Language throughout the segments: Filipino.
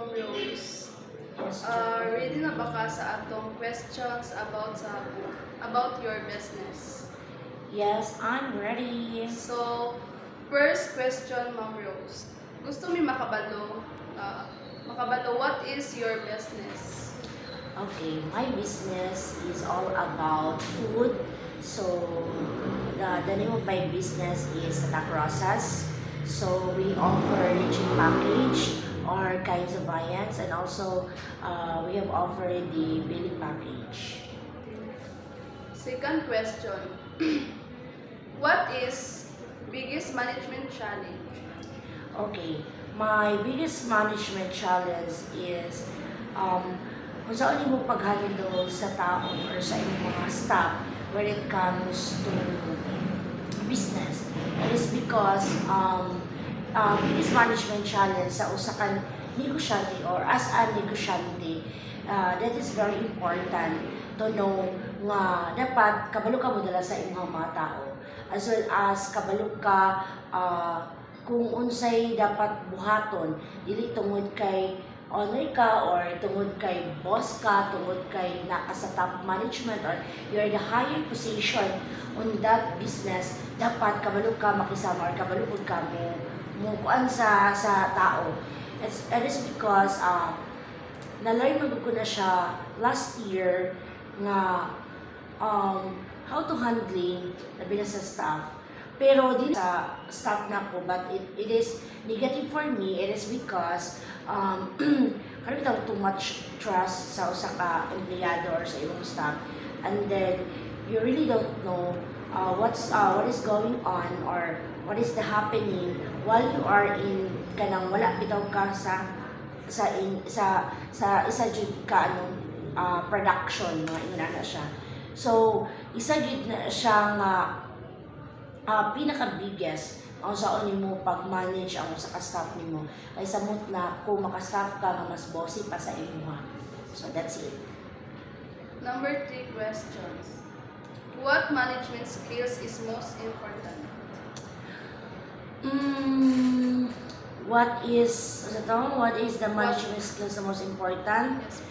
Ma'am Rose. Yes, Ready na ba ka sa atong questions about your business? Yes, I'm ready. So, first question, Ma'am Rose. Gusto mi makabalo, what is your business? Okay, my business is all about food. So, the name of my business is Lacrosas. So, we offer lechon package or kinds of viands, and also we have offered the billing package. Second question. What is biggest management challenge? Okay, my biggest management challenge is kung saan mo pag-handle sa tao or sa inyong mga staff when it comes to business. It is because biggest management challenge sa usa ka negosyante or as a negosyante, that is very important to know nga dapat kabalo ka mo dala sa imong mga tao as well as kabalo ka kung unsay dapat buhaton dili tungod kay owner ka or tungod kay boss ka, tungod kay naka sa top management or you're the higher position on that business, dapat kabalo ka makisama or kabalo pud ka mo kuan sa tao. It is because na-learn ko na siya last year nga how to handling labi na sa staff. Pero din sa staff na ko, but it is negative for me. It is because karon bitaw too much trust sa usa ka empleyado or sa imong staff, and then you really don't know what is going on or what is the happening while you are in kanang wala bitaw ka sa isa jud ka production mga ina na siya. So isa jud na siya nga pinaka-biggest ang saon nimo pag-manage ang usa ka staff nimo kay samot na kung maka-staff ka nga mas bossy pa sa imuha. So that's it. Number 3 questions. What management skills is most important? What is the management skills the most important? Yes.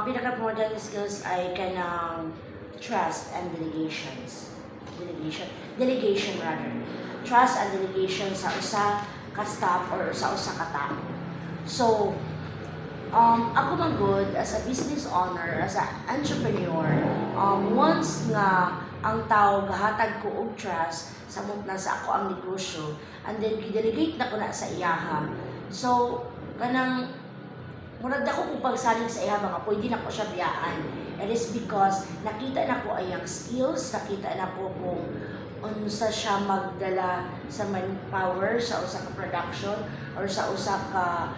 Pinaka-important skills ay kanang trust and delegation rather. Trust and delegation sa usa ka staff or sa usa ka tao. So, ako magod as a business owner, as an entrepreneur, once nga ang tao gahatag ko og trust samot na sa ako ang negosyo, and then gidelegate na ko na sa iyaha. So, kanang murag dako kung pagsalig sa iya mga pwede na ko siya biyaan. It is because nakita na ko ayang skills, nakita na ko kung unsa siya magdala sa manpower sa usa ka production or sa usa ka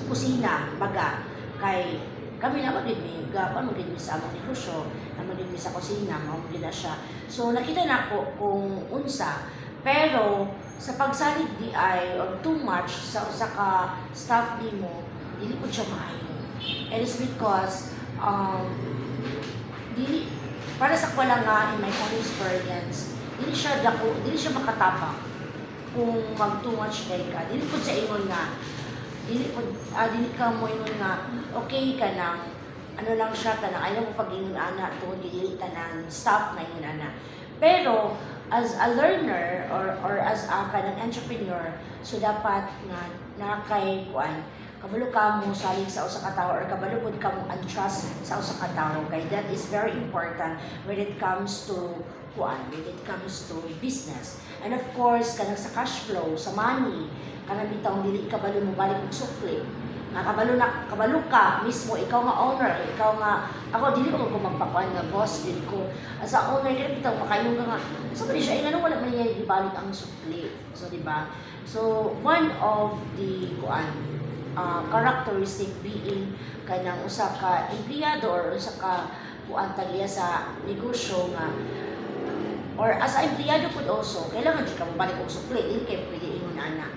kusina baga kay kami na magid mi gapan magid mi sa among negosyo na magid mi sa kusina mao gid na siya. So nakita na ko kung unsa, pero sa pagsalig di ay or too much sa usa ka staff nimo dili ko siya maayo. It is because dili para sa ko lang nga in my own experience, dili siya makatapang kung mag too much kay ka. Dili pud sa ingon nga dili ka mo ingon nga okay ka na ano lang siya kanang ayaw mo pag-ingon ana tungod dili tanan staff na ingon ana. Pero as a learner or as a kanang entrepreneur, so dapat nga nakay kuan kabalo ka mo salig sa usa ka tawo or kabalo pud ka mo trust sa usa ka tawo kay that is very important when it comes to business. And of course kanang sa cash flow, sa money, kanang bitaw dili kabalo mo balik og sukli. Nga kabalo ka mismo ikaw nga owner, ikaw nga ako dili ko magpakuan nga boss, dili ko as a owner dili bitaw makayong nga so ba siya ingano wala man niya gibalik ang sukli. So di ba? So one of the characteristic being kanang usa ka empleyado or usa ka tagya sa negosyo nga or as a empleyado pud also kailangan di ka mabalik og sukli dili kay pwede ingon ana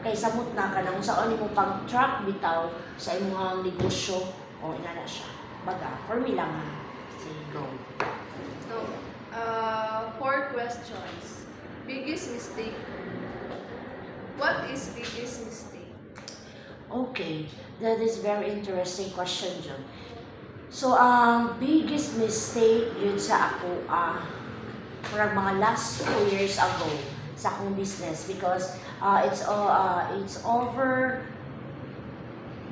kay samot na kanang usaon nimo pang track bitaw sa imong negosyo o inana siya baga for me lang sige go. So, 4 questions. Biggest mistake. What is biggest mistake? Okay, that is very interesting question, John. So, ang biggest mistake yun sa ako, for mga last 2 years ago sa akong business because it's over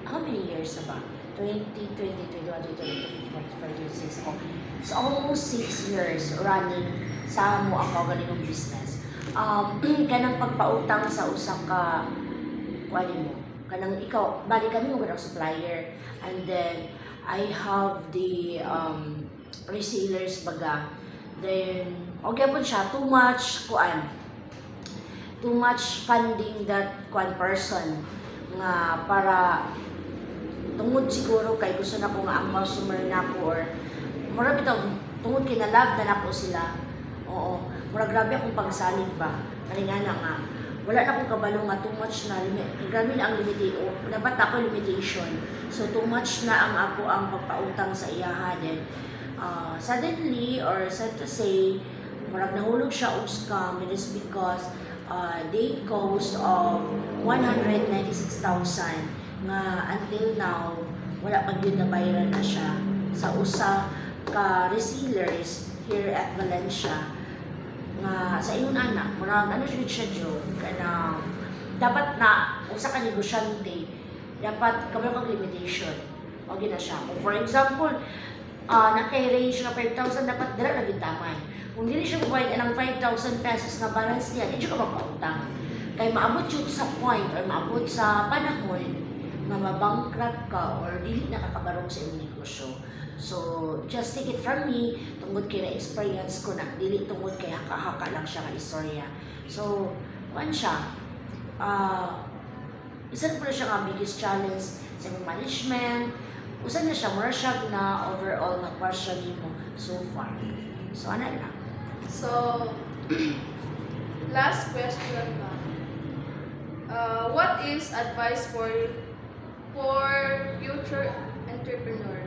how many years na ba? 20, 20, 21, 22, 23, 24, 25, 26. Oh, it's almost 6 years running sa mo ang kaugalingong business. Kanang pagpautang sa usang ka, kuwali mo, kanang ikaw, bali kami mo kanang supplier, and then I have the resellers baga. Then, okay po siya, too much funding that one person nga para tungod siguro kay gusto na ko nga ang customer na ko or mura bitaw tungod kay na-love na nako sila. Oo, mura grabe akong pagsalig ba. Kalingana nga wala na akong kabalo nga too much na grabe na ang limitation. Dapat ako limitation. So too much na ang ako ang pagpautang sa iyaha din. Suddenly or sad to say murag nahulog siya og scam. It is because they cost of 196,000 nga until now wala pa gyud nabayaran na siya sa usa ka resellers here at Valencia nga sa ingon anak murag ano siya job kana dapat na usa ka negosyante dapat kabalo kang limitation o gina siya kung for example naka-range na 5,000 dapat dala na gintamay kung dili siya provide ng 5,000 pesos na balance niya hindi siya mapautang kay maabot yun sa point or maabot sa panahon na mabankrupt ka or dili nakakabarong sa iyong negosyo. So, just take it from me, tungod kay na-experience ko na, dili tungod kay haka-haka lang siya ka istorya. So, kuan siya, isa na siya nga biggest challenge sa iyong management, usan na siya, mura siya na overall na question mo so far. So, ano lang. So, last question ba? What is advice for future entrepreneur?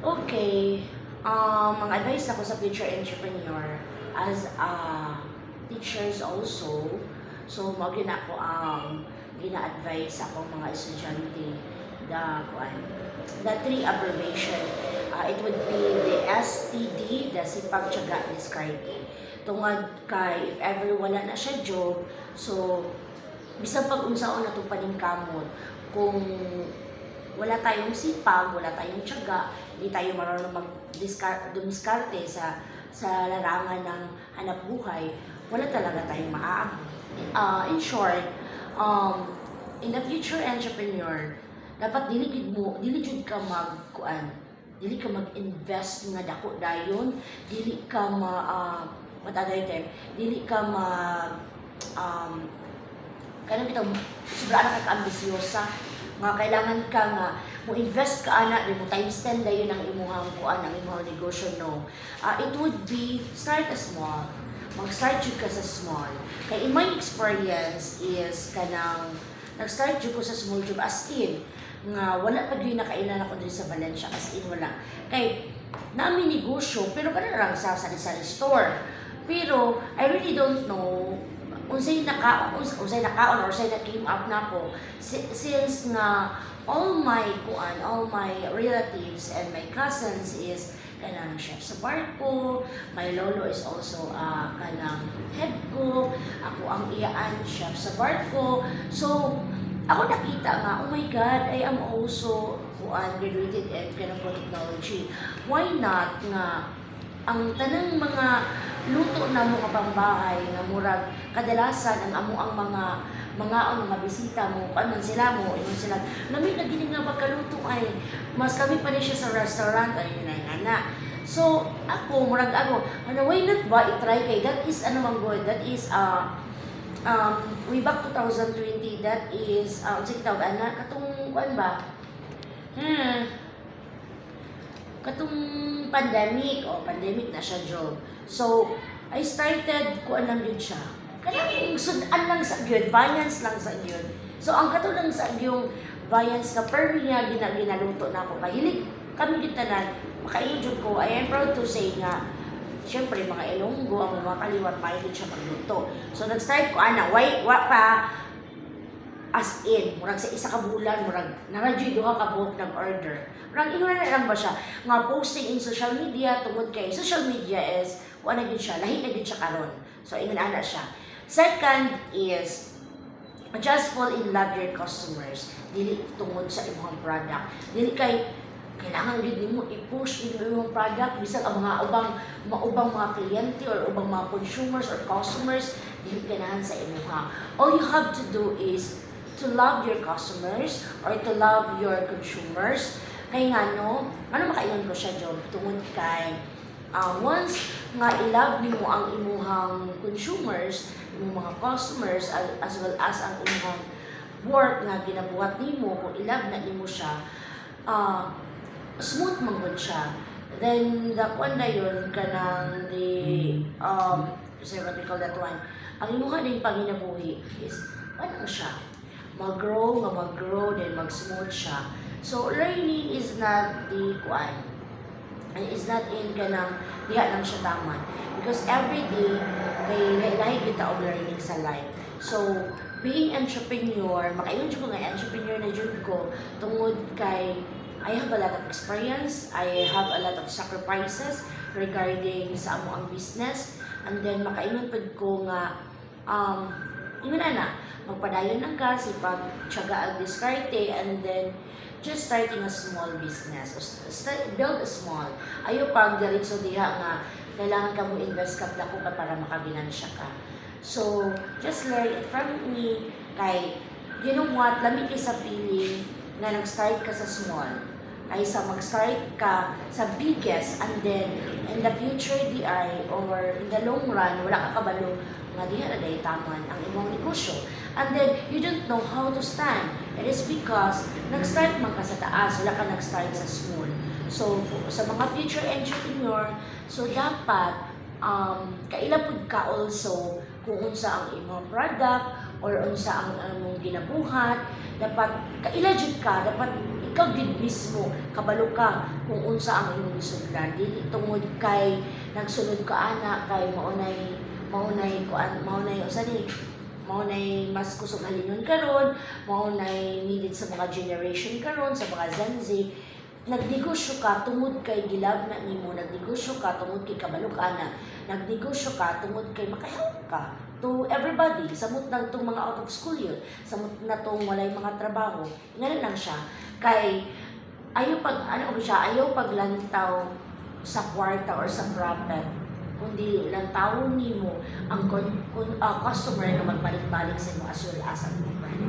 Okay, ang advice ako sa future entrepreneur as a teachers also, so magin ako ang gina-advise ako mga estudyante the three abbreviation. It would be the STD, the sipag, tiyaga, diskarte. Tungod kay if ever wala na siya job, so bisan pag unsaon na itong paningkamot, kung wala tayong sipag, wala tayong tiyaga, hindi tayo marunong dumiskarte sa larangan ng hanap buhay, wala talaga tayong maaabot. In short, in the future entrepreneur, dapat dili jud ka dili ka mag-invest nga dako dayon, dili ka dili ka kanang bitaw sobra na ka ambisyosa nga kailangan ka nga mo invest ka ana di mo times 10 dayon ang imong ang imong negosyo no. It would be start small. Mag-start jud ka sa small. Kay in my experience is kanang nag-start jud ko sa small job as in nga wala pa gyud nakailan ako diri sa Valencia as in wala. Kay nami negosyo pero kana lang sa sari-sari store. Pero I really don't know unsay nakaon or say na came up nako since nga all my relatives and my cousins is kanang chef sa barko, my lolo is also kanang head cook, ako ang iyaan chef sa barko. So ako nakita nga, oh my God, I am also graduated in chemical technology. Why not nga ang tanang mga luto na mo kapang bahay nga murag kadalasan ang mga bisita mo kuan man sila mo ingon sila nami na gini nga pagkaluto ay mas kami pa ni siya sa restaurant ay ana so ako murag ako why not ba i-try kay that is ano man good that is way back 2020 that is sige tawag ana katong kuan ba katong pandemic na siya job. So, I started kuan lang yun siya. Kanang sudan lang sa yun, variance lang sa yun. So, ang katulang sa yung variance na per niya ginaluto na ako. Kahilig kami yung tanan, makainjud ko. I am proud to say nga, siyempre mga Ilonggo, ang mga kaliwat, mahilig siya magluto. So, nag-start ko, as in, murag sa isa ka bulan, murag naradyo'y duha ka buhok ng order. Murag ingon na lang ba siya, nga posting in social media, tungod kay social media is, kung ano yun siya, lahi na yun siya karon. So, ingon ana siya. Second is, just fall in love your customers. Dili tungod sa imong product. Dili kay kailangan gid nimo i-push imong product bisag ang mga ubang mga kliyente or ubang mga consumers or customers dili ganahan sa imuha. All you have to do is to love your customers or to love your consumers. Kay ngano, ano makaingon ko siya job tungod kay once nga i-love nimo ang imuhang consumers, imong mga customers as well as ang imuhang work nga ginabuhat nimo, kung i-love na nimo siya, smooth man gud siya. Then the kwan na yun kanang the say what we call that one, ang imuha din panginabuhi is ano siya, mag-grow then mag-smooth siya. So learning is not the kwan, is not in kanang diha lang siya taman, because every day may lahi kita og learning sa life. So being entrepreneur, makaingon jud ko nga entrepreneur na jud ko tungod kay I have a lot of experience, I have a lot of sacrifices regarding sa amo ang business, and then makaingon pud ko nga ingon ana magpadayon ang ka sipag tiyaga ang diskarte, and then just starting a small business. Build a small. Ayo pag diretso diha nga kailangan ka mo invest kag dako ka para makabinansya ka. So just learn it from me kay you know what, lamig kay sa feeling nga nag-start ka sa small kaysa mag-start ka sa biggest, and then in the future di ay or in the long run wala ka kabalo nga diha na day taman ang imong negosyo, and then you don't know how to stand. It is because nag-start man ka sa taas, wala ka nag-start sa small. So sa mga future entrepreneur, so dapat kailapod ka also kung unsa ang imong product or unsa ang imong ginabuhat, dapat kaila jud ka, dapat ikaw gid mismo kabalo ka kung unsa ang imong gisudlan. Dili tungod kay nagsunod ka ana kay maunay usa ni maunay mas kusog halinon karon, maunay needed sa mga generation karon, sa mga Gen Z. Nagnegosyo ka tungod kay gilab na nimo, nagnegosyo ka tungod kay kabalo ka ana, nagnegosyo ka tungod kay makahelp ka to everybody. Samot na itong mga out of school yun, samot na itong walay mga trabaho, nga lang siya. Kay ayaw paglantaw sa kwarta or sa profit, kundi lantawon nimo ang customer na magbalik-balik sa imo as well as ang brand.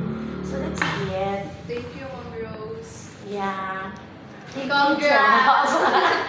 So that's it. Thank you, Ma'am Rose. Yeah. Thank you, Congrats! Josh.